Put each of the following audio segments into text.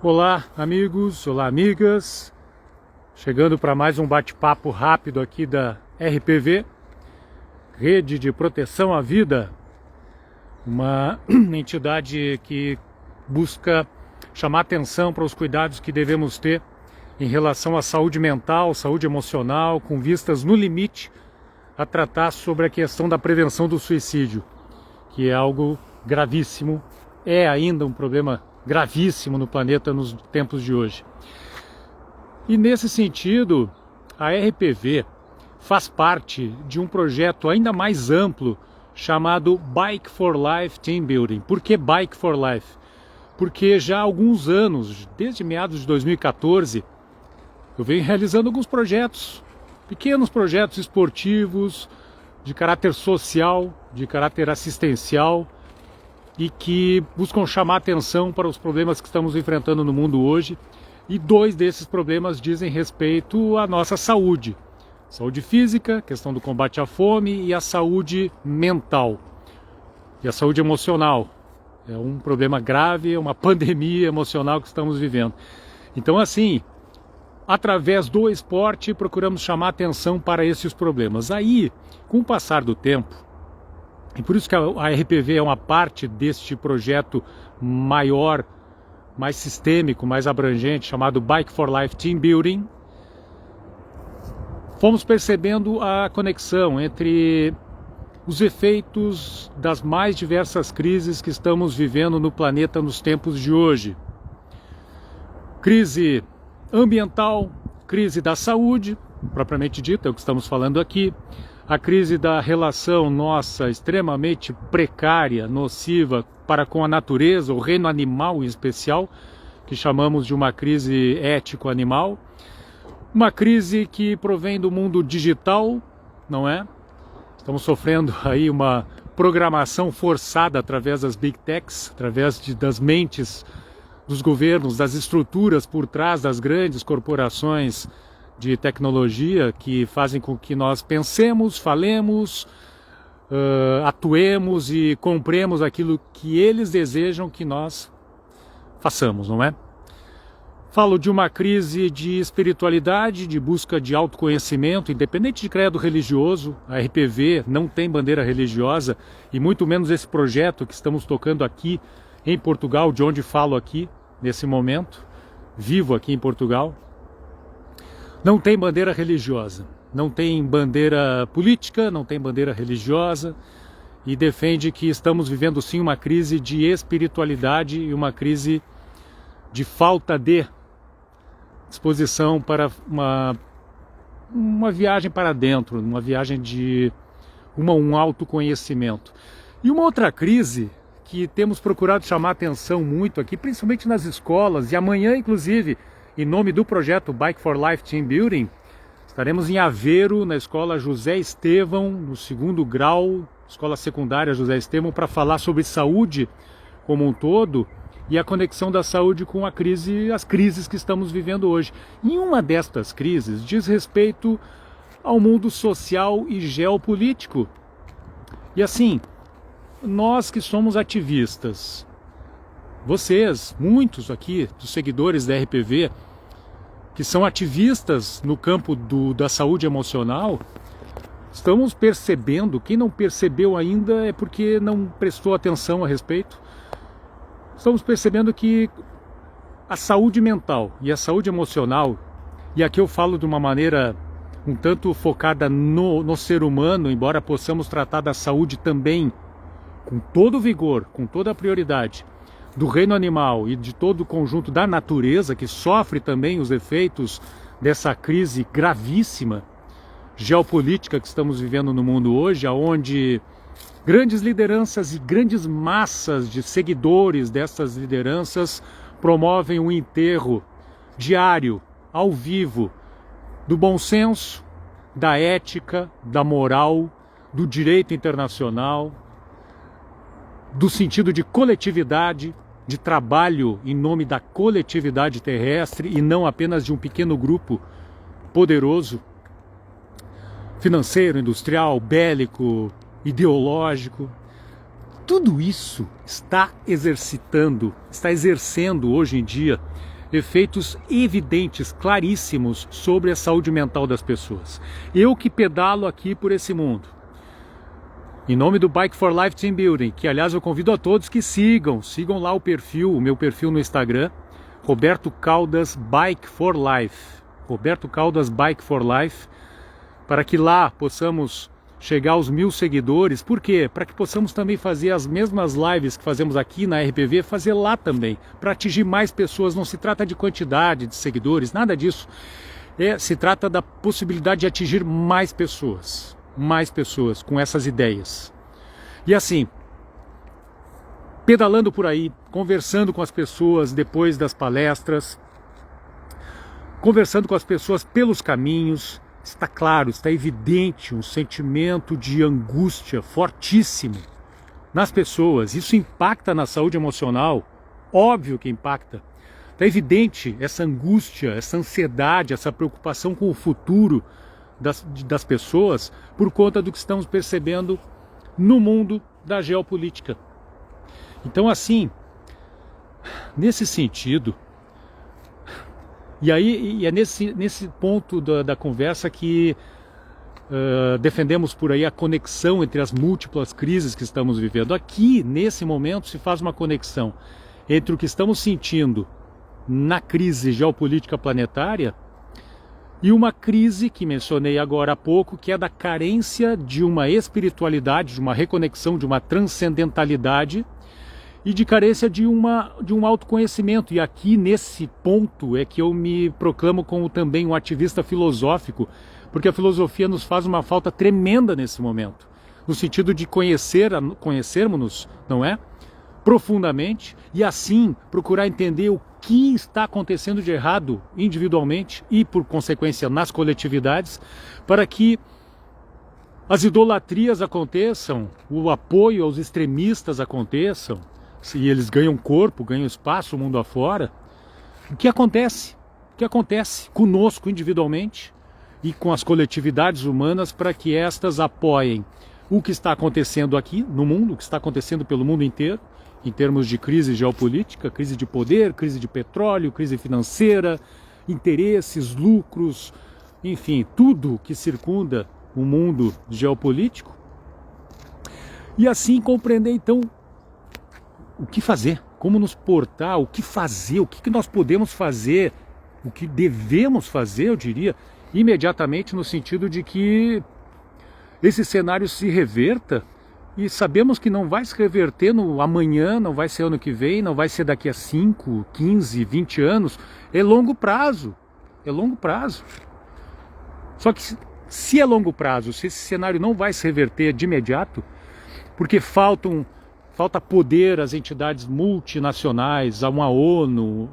Olá, amigos, olá, amigas. Chegando para mais um bate-papo rápido aqui da RPV, Rede de Proteção à Vida, uma entidade que busca chamar atenção para os cuidados que devemos ter em relação à saúde mental, saúde emocional, com vistas no limite a tratar sobre a questão da prevenção do suicídio, que é algo gravíssimo, é ainda um problema gravíssimo no planeta nos tempos de hoje. E nesse sentido, a RPV faz parte de um projeto ainda mais amplo chamado Bike for Life Team Building. Por que Bike for Life? Porque já há alguns anos, desde meados de 2014, eu venho realizando alguns projetos, pequenos projetos esportivos, de caráter social, de caráter assistencial, e que buscam chamar atenção para os problemas que estamos enfrentando no mundo hoje. E dois desses problemas dizem respeito à nossa saúde. Saúde física, questão do combate à fome, e a saúde mental. E a saúde emocional. É um problema grave, é uma pandemia emocional que estamos vivendo. Então, assim, através do esporte, procuramos chamar atenção para esses problemas. Aí, com o passar do tempo, e por isso que a RPV é uma parte deste projeto maior, mais sistêmico, mais abrangente, chamado Bike for Life Team Building, fomos percebendo a conexão entre os efeitos das mais diversas crises que estamos vivendo no planeta nos tempos de hoje. Crise ambiental, crise da saúde, propriamente dita, é o que estamos falando aqui, a crise da relação nossa extremamente precária, nociva para com a natureza, o reino animal em especial, que chamamos de uma crise ético-animal, uma crise que provém do mundo digital, não é? Estamos sofrendo aí uma programação forçada através das Big Techs, através das mentes dos governos, das estruturas por trás das grandes corporações de tecnologia que fazem com que nós pensemos, falemos, atuemos e compremos aquilo que eles desejam que nós façamos, não é? Falo de uma crise de espiritualidade, de busca de autoconhecimento, independente de credo religioso. A RPV não tem bandeira religiosa, e muito menos esse projeto que estamos tocando aqui em Portugal, de onde falo aqui nesse momento, vivo aqui em Portugal. Não tem bandeira religiosa, não tem bandeira política, não tem bandeira religiosa, e defende que estamos vivendo sim uma crise de espiritualidade e uma crise de falta de disposição para uma viagem para dentro, uma viagem de um autoconhecimento. E uma outra crise que temos procurado chamar atenção muito aqui, principalmente nas escolas, e amanhã, inclusive, em nome do projeto Bike for Life Team Building, estaremos em Aveiro, na escola José Estevão, no 2º grau, escola secundária José Estevão, para falar sobre saúde como um todo e a conexão da saúde com as crises que estamos vivendo hoje. E uma destas crises diz respeito ao mundo social e geopolítico. E assim, nós que somos ativistas, vocês, muitos aqui dos seguidores da RPV, que são ativistas no campo da saúde emocional, estamos percebendo, quem não percebeu ainda é porque não prestou atenção a respeito, estamos percebendo que a saúde mental e a saúde emocional, e aqui eu falo de uma maneira um tanto focada no ser humano, embora possamos tratar da saúde também com todo o vigor, com toda a prioridade, do reino animal e de todo o conjunto da natureza, que sofre também os efeitos dessa crise gravíssima geopolítica que estamos vivendo no mundo hoje, onde grandes lideranças e grandes massas de seguidores dessas lideranças promovem um enterro diário, ao vivo, do bom senso, da ética, da moral, do direito internacional, do sentido de coletividade, de trabalho em nome da coletividade terrestre e não apenas de um pequeno grupo poderoso, financeiro, industrial, bélico, ideológico. tudo isso está exercendo hoje em dia efeitos evidentes, claríssimos sobre a saúde mental das pessoas. Eu que pedalo aqui por esse mundo, em nome do Bike for Life Team Building, que aliás eu convido a todos que sigam lá o meu perfil no Instagram, Roberto Caldas Bike for Life, Roberto Caldas Bike for Life, para que lá possamos chegar aos 1000 seguidores. Por quê? Para que possamos também fazer as mesmas lives que fazemos aqui na RPV, fazer lá também, para atingir mais pessoas. Não se trata de quantidade de seguidores, nada disso. Se trata da possibilidade de atingir mais pessoas com essas ideias. E assim, pedalando por aí, conversando com as pessoas depois das palestras, conversando com as pessoas pelos caminhos, está claro, está evidente um sentimento de angústia fortíssimo nas pessoas. Isso impacta na saúde emocional, óbvio que impacta. Está evidente essa angústia, essa ansiedade, essa preocupação com o futuro das pessoas por conta do que estamos percebendo no mundo da geopolítica. Então, assim, nesse sentido, e é nesse ponto da conversa que defendemos por aí a conexão entre as múltiplas crises que estamos vivendo. Aqui, nesse momento, se faz uma conexão entre o que estamos sentindo na crise geopolítica planetária e uma crise que mencionei agora há pouco, que é da carência de uma espiritualidade, de uma reconexão, de uma transcendentalidade, e de carência de um autoconhecimento. E aqui nesse ponto é que eu me proclamo como também um ativista filosófico, porque a filosofia nos faz uma falta tremenda nesse momento, no sentido de conhecermos-nos, não é? Profundamente, e assim procurar entender o que está acontecendo de errado individualmente e, por consequência, nas coletividades, para que as idolatrias aconteçam, o apoio aos extremistas aconteçam, se eles ganham corpo, ganham espaço mundo afora. O que acontece? O que acontece conosco individualmente e com as coletividades humanas para que estas apoiem o que está acontecendo aqui no mundo, o que está acontecendo pelo mundo inteiro, em termos de crise geopolítica, crise de poder, crise de petróleo, crise financeira, interesses, lucros, enfim, tudo que circunda o mundo geopolítico. E assim compreender então o que fazer, como nos portar, o que fazer, o que nós podemos fazer, o que devemos fazer, eu diria, imediatamente, no sentido de que esse cenário se reverta. E sabemos que não vai se reverter no amanhã, não vai ser ano que vem, não vai ser daqui a 5, 15, 20 anos. É longo prazo. É longo prazo. Só que se é longo prazo, se esse cenário não vai se reverter de imediato, porque falta poder às entidades multinacionais, a uma ONU,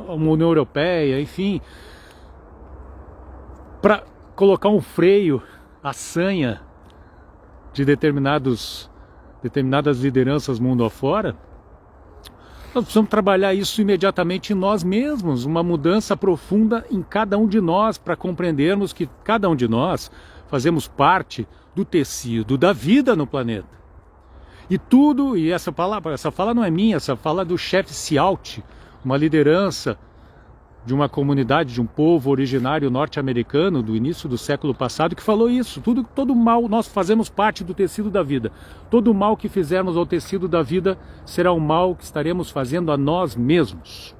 a uma União Europeia, enfim, para colocar um freio à sanha de determinadas lideranças mundo afora. Nós precisamos trabalhar isso imediatamente em nós mesmos, uma mudança profunda em cada um de nós, para compreendermos que cada um de nós fazemos parte do tecido da vida no planeta. E tudo, e essa fala não é minha, essa fala é do chefe Sialt, uma liderança de uma comunidade, de um povo originário norte-americano do início do século passado, que falou isso. Todo mal, nós fazemos parte do tecido da vida. Todo mal que fizermos ao tecido da vida será o mal que estaremos fazendo a nós mesmos.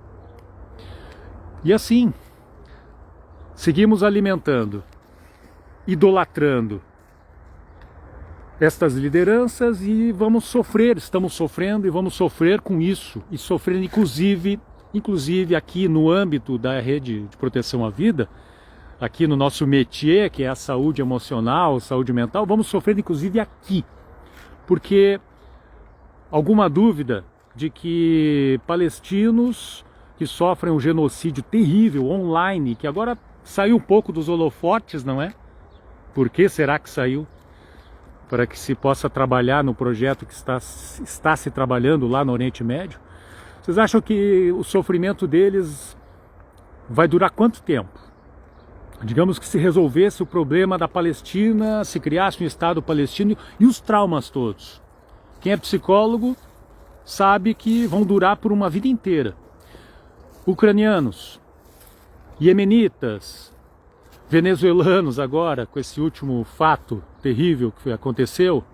E assim, seguimos alimentando, idolatrando estas lideranças e estamos sofrendo e vamos sofrer com isso, e sofrendo inclusive aqui no âmbito da rede de proteção à vida, aqui no nosso métier, que é a saúde emocional, saúde mental, vamos sofrer inclusive aqui, porque alguma dúvida de que palestinos que sofrem um genocídio terrível online, que agora saiu um pouco dos holofotes, não é? Por que será que saiu? Para que se possa trabalhar no projeto que está se trabalhando lá no Oriente Médio. Vocês acham que o sofrimento deles vai durar quanto tempo? Digamos que se resolvesse o problema da Palestina, se criasse um Estado palestino e os traumas todos. O Quem é psicólogo sabe que vão durar por uma vida inteira. Ucranianos, iemenitas, venezuelanos agora, com esse último fato terrível que aconteceu,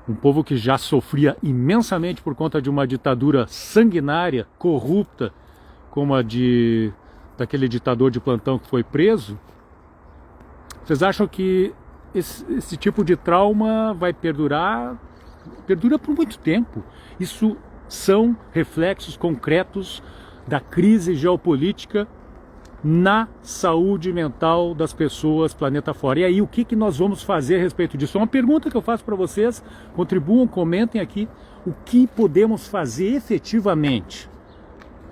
um povo que já sofria imensamente por conta de uma ditadura sanguinária, corrupta, como a daquele ditador de plantão que foi preso. Vocês acham que esse tipo de trauma vai perdurar? Perdura por muito tempo. Isso são reflexos concretos da crise geopolítica na saúde mental das pessoas planeta fora. E aí, o que nós vamos fazer a respeito disso? É uma pergunta que eu faço para vocês. Contribuam, comentem aqui. O que podemos fazer efetivamente?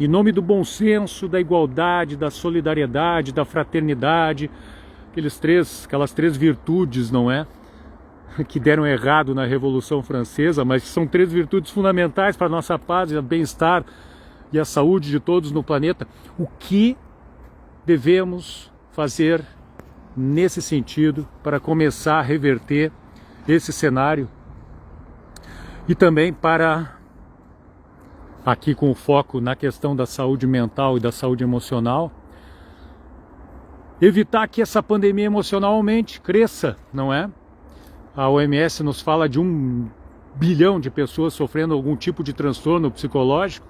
Em nome do bom senso, da igualdade, da solidariedade, da fraternidade, aquelas três virtudes, não é? Que deram errado na Revolução Francesa, mas são três virtudes fundamentais para a nossa paz, o bem-estar e a saúde de todos no planeta. O que devemos fazer nesse sentido para começar a reverter esse cenário? E também para, aqui com o foco na questão da saúde mental e da saúde emocional, evitar que essa pandemia emocional aumente, cresça, não é? A OMS nos fala de 1 bilhão de pessoas sofrendo algum tipo de transtorno psicológico.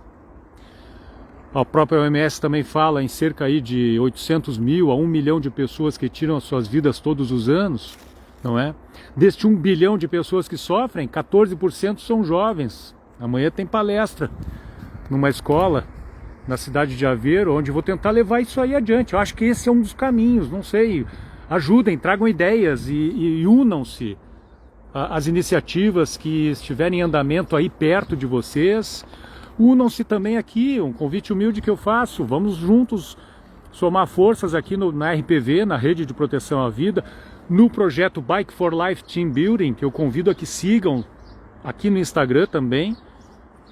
A própria OMS também fala em cerca aí de 800 mil a 1 milhão de pessoas que tiram as suas vidas todos os anos, não é? Deste 1 bilhão de pessoas que sofrem, 14% são jovens. Amanhã tem palestra numa escola na cidade de Aveiro, onde vou tentar levar isso aí adiante. Eu acho que esse é um dos caminhos, não sei. Ajudem, tragam ideias e unam-se às iniciativas que estiverem em andamento aí perto de vocês. Unam-se também aqui, um convite humilde que eu faço. Vamos juntos somar forças aqui na RPV, na Rede de Proteção à Vida, no projeto Bike for Life Team Building, que eu convido a que sigam aqui no Instagram também.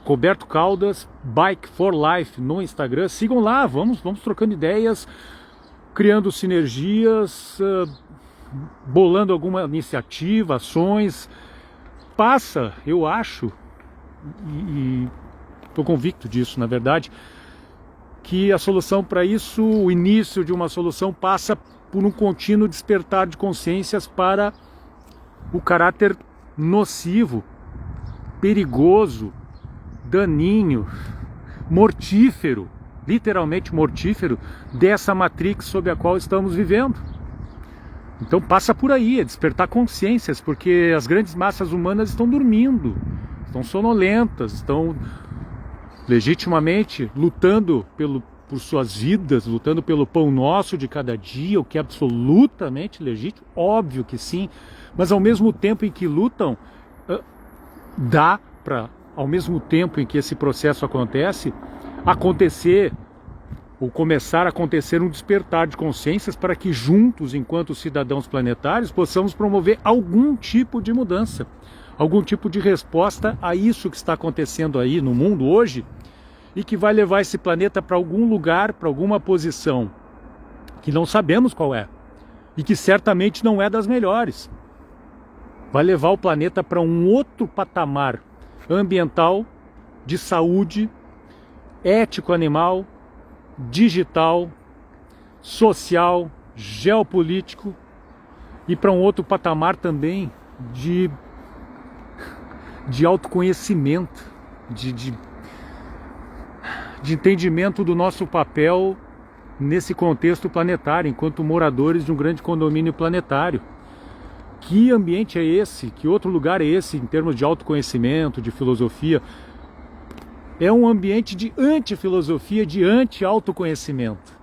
Roberto Caldas, Bike for Life no Instagram. Sigam lá, vamos trocando ideias, criando sinergias, bolando alguma iniciativa, ações. Passa, eu acho, e estou convicto disso, na verdade, que a solução para isso, o início de uma solução, passa por um contínuo despertar de consciências para o caráter nocivo, perigoso, daninho, mortífero, literalmente mortífero, dessa matrix sob a qual estamos vivendo. Então passa por aí, é despertar consciências, porque as grandes massas humanas estão dormindo, estão sonolentas, estão legitimamente lutando por suas vidas, lutando pelo pão nosso de cada dia, o que é absolutamente legítimo, óbvio que sim, mas ao mesmo tempo em que lutam, dá para, ao mesmo tempo em que esse processo acontece, acontecer ou começar a acontecer um despertar de consciências para que juntos, enquanto cidadãos planetários, possamos promover algum tipo de mudança, algum tipo de resposta a isso que está acontecendo aí no mundo hoje e que vai levar esse planeta para algum lugar, para alguma posição que não sabemos qual é e que certamente não é das melhores. Vai levar o planeta para um outro patamar ambiental, de saúde, ético-animal, digital, social, geopolítico e para um outro patamar também de autoconhecimento, de entendimento do nosso papel nesse contexto planetário, enquanto moradores de um grande condomínio planetário. Que ambiente é esse? Que outro lugar é esse em termos de autoconhecimento, de filosofia? É um ambiente de anti-filosofia, de anti-autoconhecimento.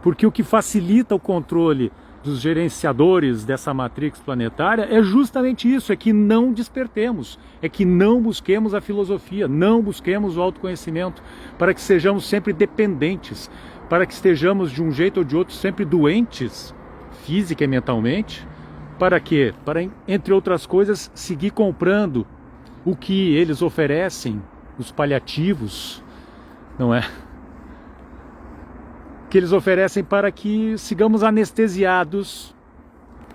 Porque o que facilita o controle dos gerenciadores dessa matrix planetária é justamente isso, é que não despertemos, é que não busquemos a filosofia, não busquemos o autoconhecimento, para que sejamos sempre dependentes, para que estejamos de um jeito ou de outro sempre doentes, física e mentalmente. Para quê? Para, entre outras coisas, seguir comprando o que eles oferecem, os paliativos, não é? Que eles oferecem para que sigamos anestesiados,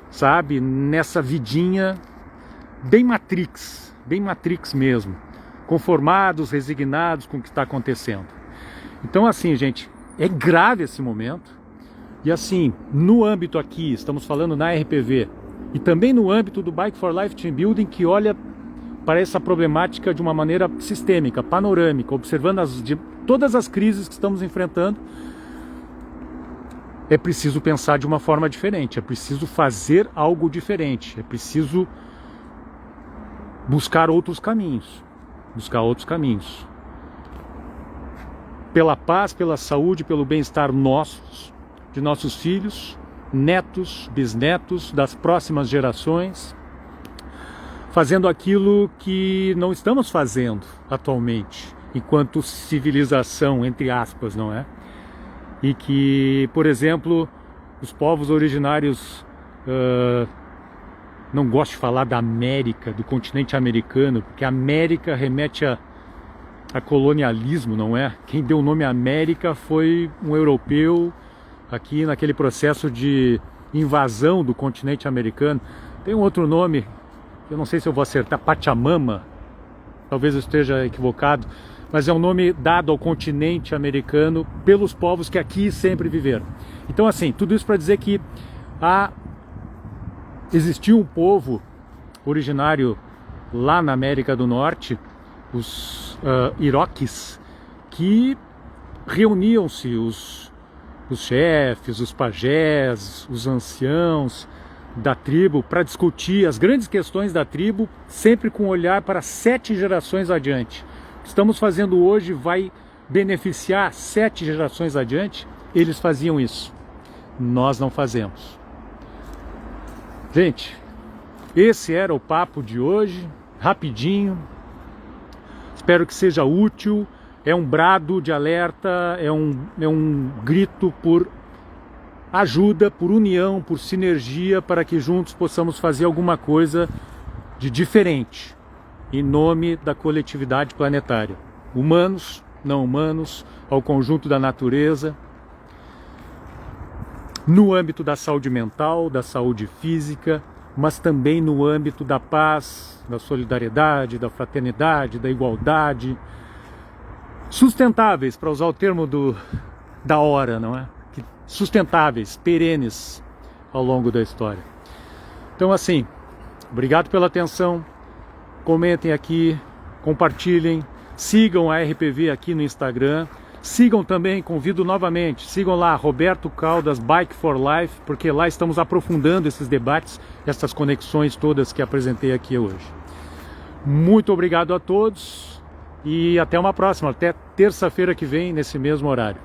sabe? Nessa vidinha bem Matrix mesmo, conformados, resignados com o que está acontecendo. Então assim, gente, é grave esse momento, e assim, no âmbito aqui, estamos falando na RPV, e também no âmbito do Bike for Life Team Building, que olha para essa problemática de uma maneira sistêmica, panorâmica, observando todas as crises que estamos enfrentando. É preciso pensar de uma forma diferente, é preciso fazer algo diferente, é preciso buscar outros caminhos, pela paz, pela saúde, pelo bem-estar de nossos filhos, netos, bisnetos, das próximas gerações, fazendo aquilo que não estamos fazendo atualmente, enquanto civilização, entre aspas, não é? E que, por exemplo, os povos originários, não gosto de falar da América, do continente americano, porque América remete a colonialismo, não é? Quem deu o nome América foi um europeu, aqui naquele processo de invasão do continente americano. Tem um outro nome, eu não sei se eu vou acertar, Pachamama, talvez eu esteja equivocado, mas é um nome dado ao continente americano pelos povos que aqui sempre viveram. Então assim, tudo isso para dizer que existiu um povo originário lá na América do Norte, os Iroques, que reuniam-se os chefes, os pajés, os anciãos da tribo para discutir as grandes questões da tribo, sempre com olhar para 7 gerações adiante. O que estamos fazendo hoje vai beneficiar 7 gerações adiante. Eles faziam isso, nós não fazemos. Gente, esse era o papo de hoje, rapidinho, espero que seja útil. É um brado de alerta, é um grito por ajuda, por união, por sinergia, para que juntos possamos fazer alguma coisa de diferente, em nome da coletividade planetária. Humanos, não humanos, ao conjunto da natureza, no âmbito da saúde mental, da saúde física, mas também no âmbito da paz, da solidariedade, da fraternidade, da igualdade, sustentáveis, para usar o termo da hora, não é? Sustentáveis, perenes ao longo da história. Então assim, obrigado pela atenção, comentem aqui, compartilhem, sigam a RPV aqui no Instagram, sigam também, convido novamente, sigam lá Roberto Caldas Bike for Life, porque lá estamos aprofundando esses debates, essas conexões todas que apresentei aqui hoje. Muito obrigado a todos e até uma próxima, até terça-feira que vem nesse mesmo horário.